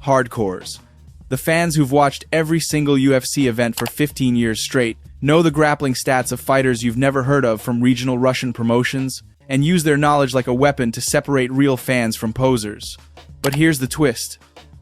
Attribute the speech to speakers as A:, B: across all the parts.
A: hardcores. The fans who've watched every single UFC event for 15 years straight know the grappling stats of fighters you've never heard of from regional Russian promotions, and use their knowledge like a weapon to separate real fans from posers. But here's the twist.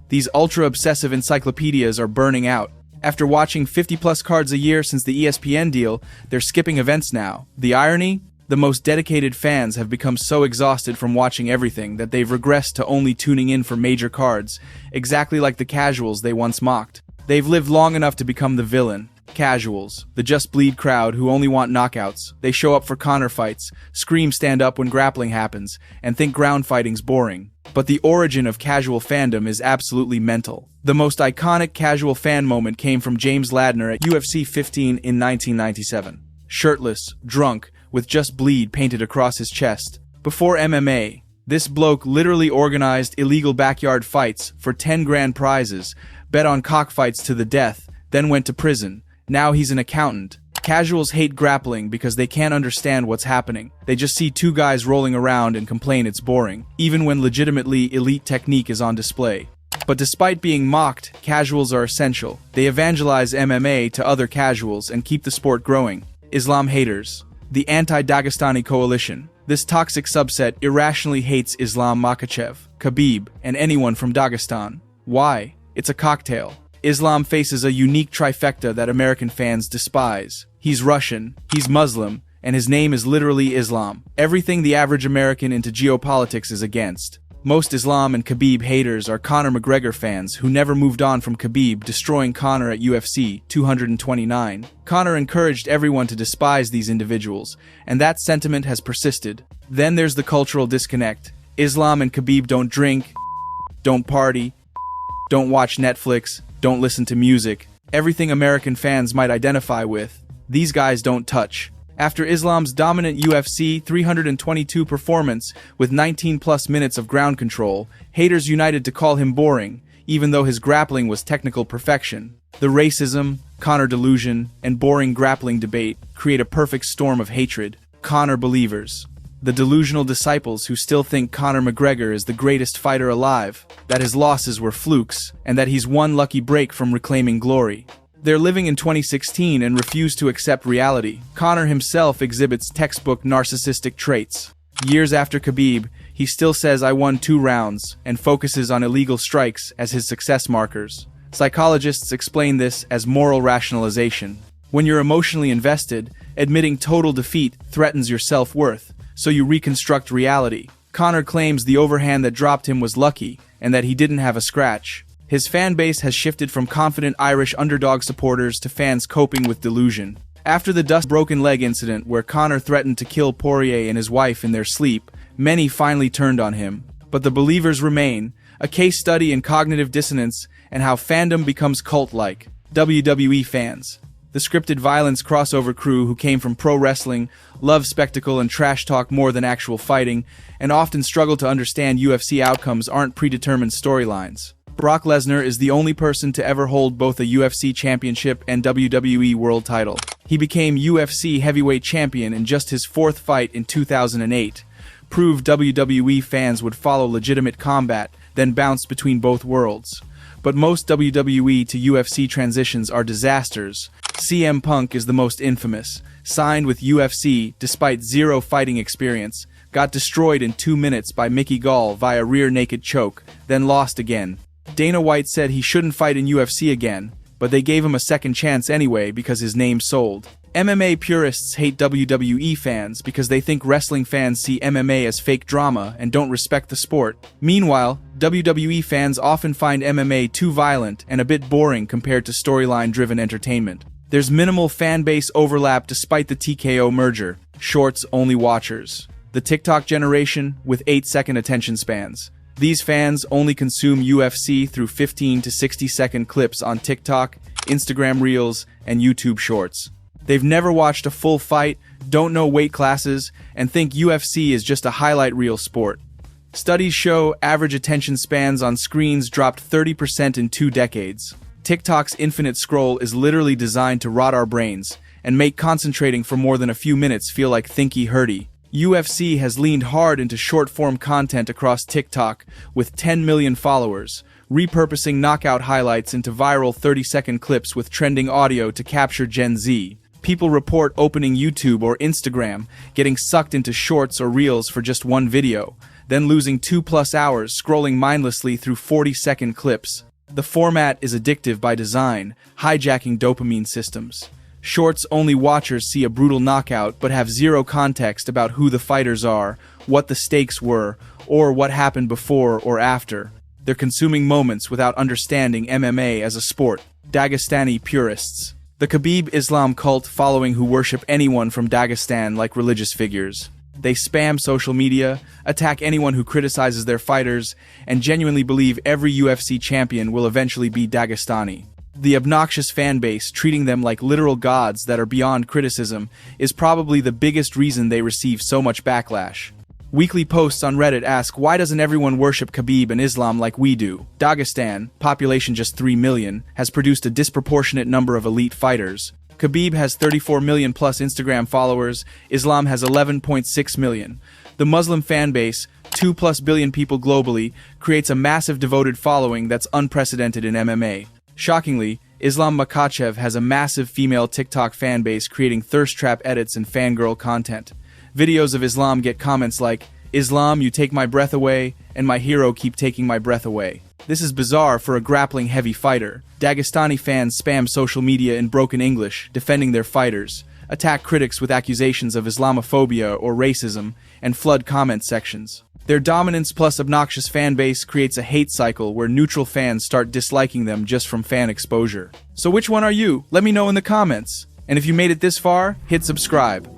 A: These ultra-obsessive encyclopedias are burning out. After watching 50-plus cards a year since the ESPN deal, they're skipping events now. The irony? The most dedicated fans have become so exhausted from watching everything that they've regressed to only tuning in for major cards, exactly like the casuals they once mocked. They've lived long enough to become the villain. Casuals, the just bleed crowd who only want knockouts. They show up for Conor fights, scream stand up when grappling happens, and think ground fighting's boring. But the origin of casual fandom is absolutely mental. The most iconic casual fan moment came from James Ladner at UFC 15 in 1997. Shirtless, drunk, with just bleed painted across his chest. Before MMA, this bloke literally organized illegal backyard fights for 10 grand prizes, bet on cockfights to the death, then went to prison. Now he's an accountant. Casuals hate grappling because they can't understand what's happening. They just see two guys rolling around and complain it's boring, even when legitimately elite technique is on display. But despite being mocked, casuals are essential. They evangelize MMA to other casuals and keep the sport growing. Islam haters. The anti-Dagistani coalition. This toxic subset irrationally hates Islam Makhachev, Khabib, and anyone from Dagestan. Why? It's a cocktail. Islam faces a unique trifecta that American fans despise. He's Russian, he's Muslim, and his name is literally Islam. Everything the average American into geopolitics is against. Most Islam and Khabib haters are Conor McGregor fans who never moved on from Khabib destroying Conor at UFC 229. Conor encouraged everyone to despise these individuals, and that sentiment has persisted. Then there's the cultural disconnect. Islam and Khabib don't drink, don't party, don't watch Netflix, don't listen to music. Everything American fans might identify with, these guys don't touch. After Islam's dominant UFC 322 performance with 19-plus minutes of ground control, haters united to call him boring, even though his grappling was technical perfection. The racism, Conor delusion, and boring grappling debate create a perfect storm of hatred. Conor believers. The delusional disciples who still think Conor McGregor is the greatest fighter alive, that his losses were flukes, and that he's one lucky break from reclaiming glory. They're living in 2016 and refuse to accept reality. Conor himself exhibits textbook narcissistic traits. Years after Khabib, he still says I won 2 rounds and focuses on illegal strikes as his success markers. Psychologists explain this as moral rationalization. When you're emotionally invested, admitting total defeat threatens your self-worth, so you reconstruct reality. Conor claims the overhand that dropped him was lucky and that he didn't have a scratch. His fan base has shifted from confident Irish underdog supporters to fans coping with delusion. After the broken leg incident where Conor threatened to kill Poirier and his wife in their sleep, many finally turned on him. But the believers remain, a case study in cognitive dissonance and how fandom becomes cult-like. WWE Fans. The scripted violence crossover crew who came from pro wrestling, love spectacle and trash talk more than actual fighting, and often struggle to understand UFC outcomes aren't predetermined storylines. Brock Lesnar is the only person to ever hold both a UFC championship and WWE world title. He became UFC heavyweight champion in just his 4th fight in 2008. Proved WWE fans would follow legitimate combat, then bounce between both worlds. But most WWE to UFC transitions are disasters. CM Punk is the most infamous. Signed with UFC despite 0 fighting experience, got destroyed in 2 minutes by Mickey Gall via rear naked choke, then lost again. Dana White said he shouldn't fight in UFC again, but they gave him a second chance anyway because his name sold. MMA purists hate WWE fans because they think wrestling fans see MMA as fake drama and don't respect the sport. Meanwhile, WWE fans often find MMA too violent and a bit boring compared to storyline-driven entertainment. There's minimal fan base overlap despite the TKO merger. Shorts-only watchers. The TikTok generation with 8-second attention spans. These fans only consume UFC through 15 to 60-second clips on TikTok, Instagram Reels, and YouTube Shorts. They've never watched a full fight, don't know weight classes, and think UFC is just a highlight reel sport. Studies show average attention spans on screens dropped 30% in 2 decades. TikTok's infinite scroll is literally designed to rot our brains and make concentrating for more than a few minutes feel like thinky-hurdy. UFC has leaned hard into short-form content across TikTok with 10 million followers, repurposing knockout highlights into viral 30-second clips with trending audio to capture Gen Z. People report opening YouTube or Instagram, getting sucked into shorts or reels for just one video, then losing 2+ hours scrolling mindlessly through 40-second clips. The format is addictive by design, hijacking dopamine systems. Shorts-only watchers see a brutal knockout but have zero context about who the fighters are, what the stakes were, or what happened before or after. They're consuming moments without understanding MMA as a sport. Dagistani Purists. The Khabib Islam cult following who worship anyone from Dagestan like religious figures. They spam social media, attack anyone who criticizes their fighters, and genuinely believe every UFC champion will eventually be Dagestani. The obnoxious fan base, treating them like literal gods that are beyond criticism, is probably the biggest reason they receive so much backlash. Weekly posts on Reddit ask, why doesn't everyone worship Khabib and Islam like we do? Dagestan, population just 3 million, has produced a disproportionate number of elite fighters. Khabib has 34 million plus Instagram followers, Islam has 11.6 million. The Muslim fan base, 2+ billion people globally, creates a massive devoted following that's unprecedented in MMA. Shockingly, Islam Makhachev has a massive female TikTok fan base creating thirst trap edits and fangirl content. Videos of Islam get comments like, "Islam, you take my breath away, and my hero keep taking my breath away." This is bizarre for a grappling heavy fighter. Dagestani fans spam social media in broken English, defending their fighters, attack critics with accusations of Islamophobia or racism, and flood comment sections. Their dominance plus obnoxious fan base creates a hate cycle where neutral fans start disliking them just from fan exposure. So which one are you? Let me know in the comments. And if you made it this far, hit subscribe.